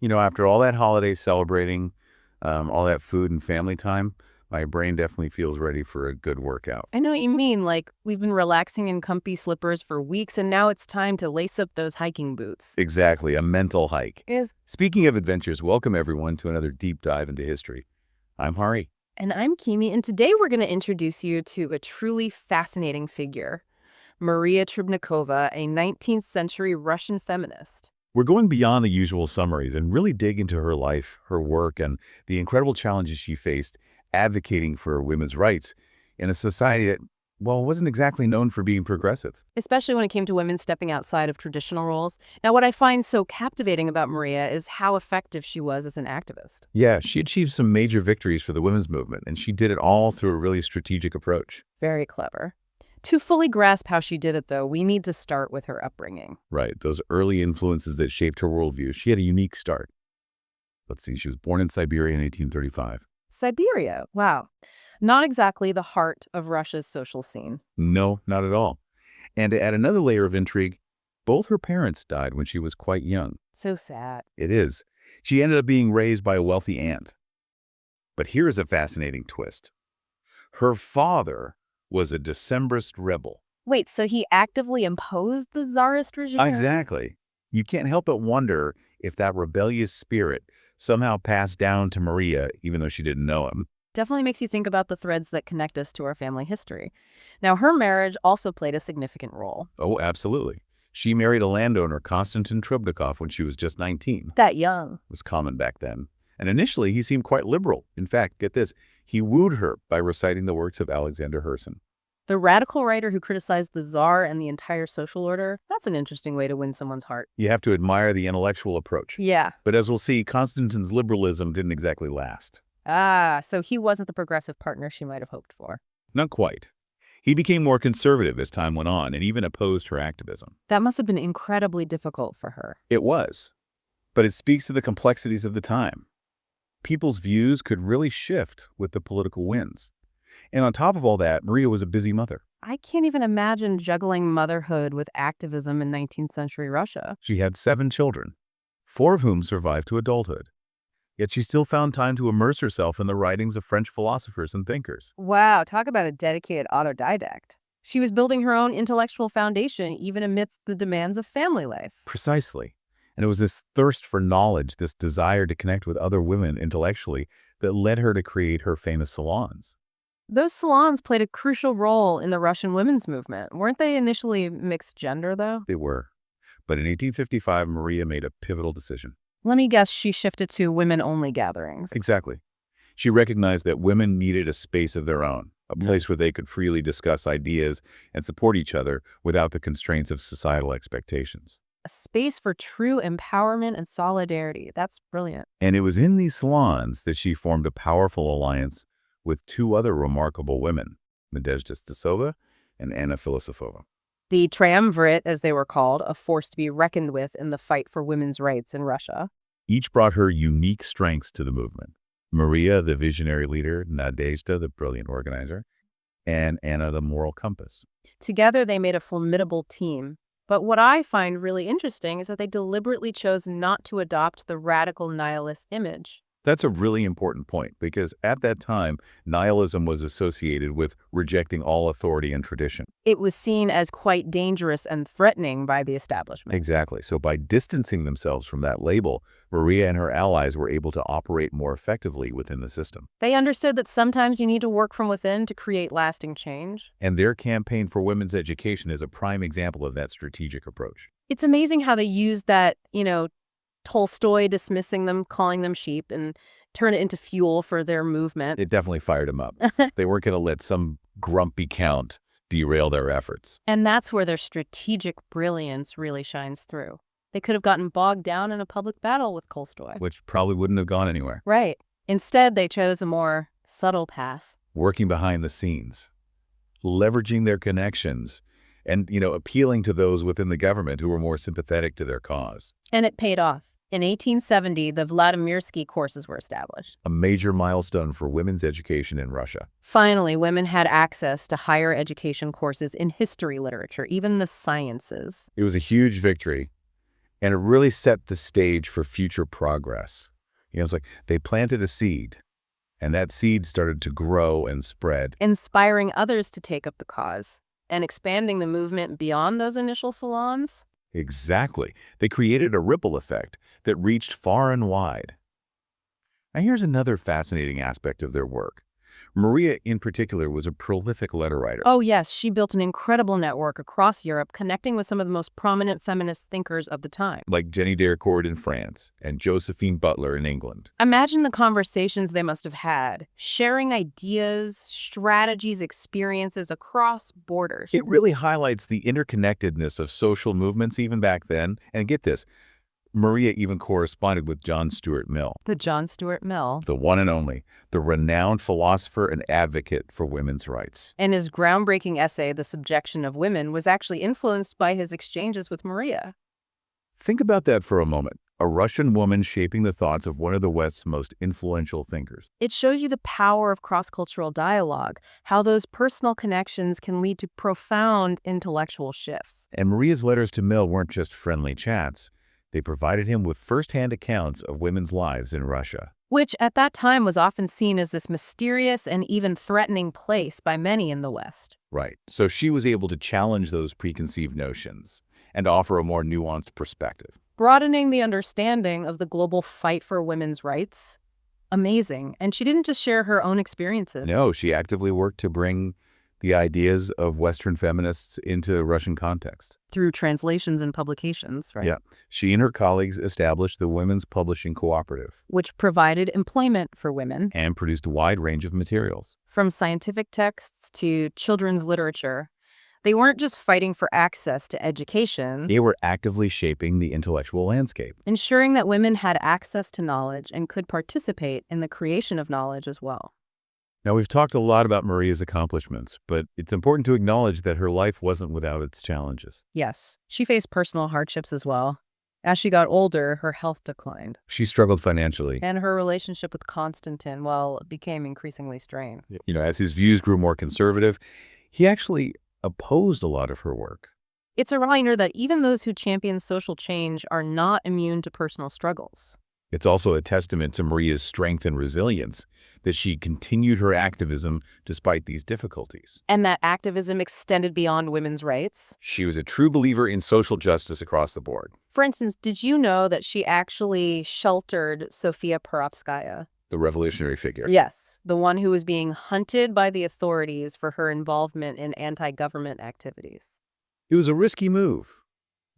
After all that holiday celebrating, all that food and family time, my brain definitely feels ready for a good workout. I know what you mean. Like, we've been relaxing in comfy slippers for weeks, and now it's time to lace up those hiking boots. Exactly, a mental hike. Is Speaking of adventures, welcome everyone to another deep dive into history. I'm Hari. And I'm Kimi, and today we're going to introduce you to a truly fascinating figure, Maria Trubnikova, a 19th century Russian feminist. We're going beyond the usual summaries and really dig into her life, her work, and the incredible challenges she faced advocating for women's rights in a society that, well, wasn't exactly known for being progressive. Especially when it came to women stepping outside of traditional roles. Now, what I find so captivating about Maria is how effective she was as an activist. Yeah, she achieved some major victories for the women's movement, and she did it all through a really strategic approach. Very clever. To fully grasp how she did it, though, we need to start with her upbringing. Right, those early influences that shaped her worldview. She had a unique start. Let's see, she was born in Siberia in 1835. Siberia, wow. Not exactly the heart of Russia's social scene. No, not at all. And to add another layer of intrigue, both her parents died when she was quite young. So sad. It is. She ended up being raised by a wealthy aunt. But here is a fascinating twist. Her father was a Decembrist rebel. Wait, so he actively imposed the Tsarist regime? Exactly. You can't help but wonder if that rebellious spirit somehow passed down to Maria, even though she didn't know him. Definitely makes you think about the threads that connect us to our family history. Now, her marriage also played a significant role. Oh, absolutely. She married a landowner, Konstantin Trubnikov, when she was just 19. That young. It was common back then. And initially, he seemed quite liberal. In fact, get this, he wooed her by reciting the works of Alexander Herzen. The radical writer who criticized the Tsar and the entire social order, that's an interesting way to win someone's heart. You have to admire the intellectual approach. Yeah. But as we'll see, Konstantin's liberalism didn't exactly last. Ah, so he wasn't the progressive partner she might have hoped for. Not quite. He became more conservative as time went on and even opposed her activism. That must have been incredibly difficult for her. It was. But it speaks to the complexities of the time. People's views could really shift with the political winds. And on top of all that, Maria was a busy mother. I can't even imagine juggling motherhood with activism in 19th century Russia. She had 7 children, 4 of whom survived to adulthood. Yet she still found time to immerse herself in the writings of French philosophers and thinkers. Wow, talk about a dedicated autodidact. She was building her own intellectual foundation even amidst the demands of family life. Precisely. And it was this thirst for knowledge, this desire to connect with other women intellectually, that led her to create her famous salons. Those salons played a crucial role in the Russian women's movement. Weren't they initially mixed gender, though? They were. But in 1855, Maria made a pivotal decision. Let me guess, she shifted to women-only gatherings. Exactly. She recognized that women needed a space of their own, a place where they could freely discuss ideas and support each other without the constraints of societal expectations. A space for true empowerment and solidarity. That's brilliant. And it was in these salons that she formed a powerful alliance with 2 other remarkable women, Nadezhda Stasova and Anna Filosofova. The Triumvirate, as they were called, a force to be reckoned with in the fight for women's rights in Russia. Each brought her unique strengths to the movement. Maria, the visionary leader, Nadezhda, the brilliant organizer, and Anna, the moral compass. Together, they made a formidable team. But what I find really interesting is that they deliberately chose not to adopt the radical nihilist image. That's a really important point because at that time, nihilism was associated with rejecting all authority and tradition. It was seen as quite dangerous and threatening by the establishment. Exactly. So by distancing themselves from that label, Maria and her allies were able to operate more effectively within the system. They understood that sometimes you need to work from within to create lasting change. And their campaign for women's education is a prime example of that strategic approach. It's amazing how they used that, Tolstoy dismissing them, calling them sheep, and turn it into fuel for their movement. It definitely fired them up. They weren't going to let some grumpy count derail their efforts. And that's where their strategic brilliance really shines through. They could have gotten bogged down in a public battle with Tolstoy. Which probably wouldn't have gone anywhere. Right. Instead, they chose a more subtle path. Working behind the scenes, leveraging their connections, and, appealing to those within the government who were more sympathetic to their cause. And it paid off. In 1870, the Vladimirsky courses were established. A major milestone for women's education in Russia. Finally, women had access to higher education courses in history, literature, even the sciences. It was a huge victory, And it really set the stage for future progress. It's like they planted a seed, and that seed started to grow and spread. Inspiring others to take up the cause and expanding the movement beyond those initial salons. Exactly. They created a ripple effect that reached far and wide. Now, here's another fascinating aspect of their work. Maria, in particular, was a prolific letter writer, Oh, yes, she built an incredible network across Europe, connecting with some of the most prominent feminist thinkers of the time. like Jenny Delacourt in France and Josephine Butler in England. Imagine the conversations they must have had, sharing ideas, strategies, experiences across borders. It really highlights the interconnectedness of social movements even back then. And get this, Maria even corresponded with John Stuart Mill, The John Stuart Mill. the one and only, the renowned philosopher and advocate for women's rights. And his groundbreaking essay, The Subjection of Women, was actually influenced by his exchanges with Maria. Think about that for a moment. A Russian woman shaping the thoughts of one of the West's most influential thinkers. It shows you the power of cross-cultural dialogue, how those personal connections can lead to profound intellectual shifts. And Maria's letters to Mill weren't just friendly chats. They provided him with first-hand accounts of women's lives in Russia. Which at that time was often seen as this mysterious and even threatening place by many in the West. Right. So she was able to challenge those preconceived notions and offer a more nuanced perspective. Broadening the understanding of the global fight for women's rights. Amazing. And she didn't just share her own experiences. No, she actively worked to bring the ideas of Western feminists into Russian context. Through translations and publications, right? Yeah. She and her colleagues established the Women's Publishing Cooperative Which provided employment for women, and produced a wide range of materials. from scientific texts to children's literature. They weren't just fighting for access to education, They were actively shaping the intellectual landscape. ensuring that women had access to knowledge and could participate in the creation of knowledge as well. Now, we've talked a lot about Maria's accomplishments, but it's important to acknowledge that her life wasn't without its challenges. Yes, she faced personal hardships as well. As she got older, her health declined, She struggled financially. and her relationship with Constantine, well, became increasingly strained. As his views grew more conservative, he actually opposed a lot of her work. It's a reminder that even those who champion social change are not immune to personal struggles. It's also a testament to Maria's strength and resilience that she continued her activism despite these difficulties. And that activism extended beyond women's rights. She was a true believer in social justice across the board. For instance, did you know that she actually sheltered Sofia Perovskaya? The revolutionary figure. Yes, the one who was being hunted by the authorities for her involvement in anti-government activities. It was a risky move,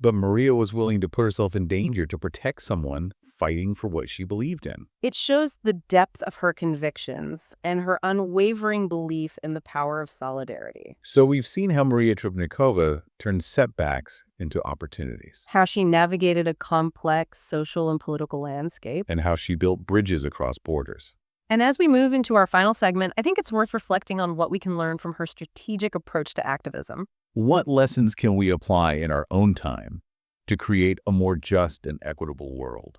but Maria was willing to put herself in danger to protect someone fighting for what she believed in. It shows the depth of her convictions and her unwavering belief in the power of solidarity. So we've seen how Maria Trubnikova turned setbacks into opportunities, How she navigated a complex social and political landscape. and how she built bridges across borders. And as we move into our final segment, I think it's worth reflecting on what we can learn from her strategic approach to activism. What lessons can we apply in our own time to create a more just and equitable world?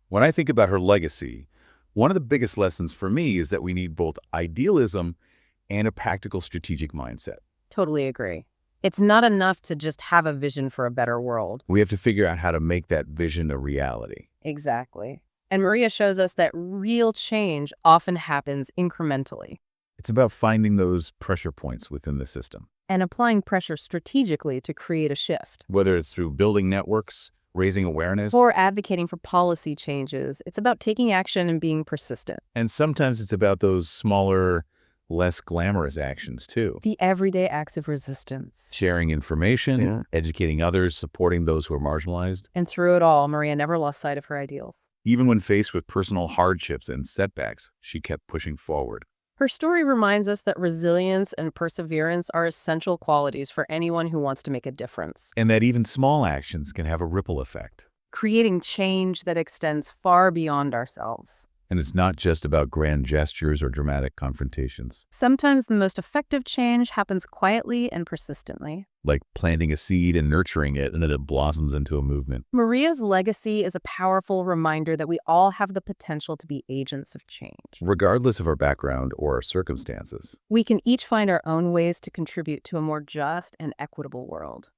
When I think about her legacy, one of the biggest lessons for me is that we need both idealism and a practical strategic mindset. Totally agree. It's not enough to just have a vision for a better world. We have to figure out how to make that vision a reality. Exactly. And Maria shows us that real change often happens incrementally. It's about finding those pressure points within the system, And applying pressure strategically to create a shift. whether it's through building networks, raising awareness, Or advocating for policy changes. It's about taking action and being persistent. and sometimes it's about those smaller, less glamorous actions too. The everyday acts of resistance. Sharing information, Yeah. educating others, supporting those who are marginalized. And through it all, Maria never lost sight of her ideals. Even when faced with personal hardships and setbacks, she kept pushing forward. Her story reminds us that resilience and perseverance are essential qualities for anyone who wants to make a difference. And that even small actions can have a ripple effect. Creating change that extends far beyond ourselves. And it's not just about grand gestures or dramatic confrontations, Sometimes the most effective change happens quietly and persistently. like planting a seed and nurturing it, and then it blossoms into a movement. Maria's legacy is a powerful reminder that we all have the potential to be agents of change. Regardless of our background or our circumstances. We can each find our own ways to contribute to a more just and equitable world.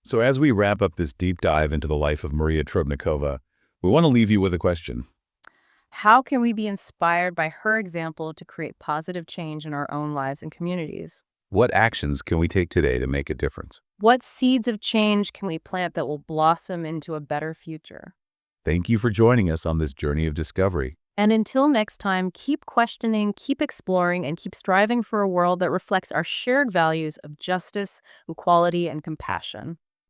So as we wrap up this deep dive into the life of Maria Trubnikova, we want to leave you with a question. How can we be inspired by her example to create positive change in our own lives and communities? What actions can we take today to make a difference? What seeds of change can we plant that will blossom into a better future? Thank you for joining us on this journey of discovery. And until next time, keep questioning, keep exploring, and keep striving for a world that reflects our shared values of justice, equality, and compassion.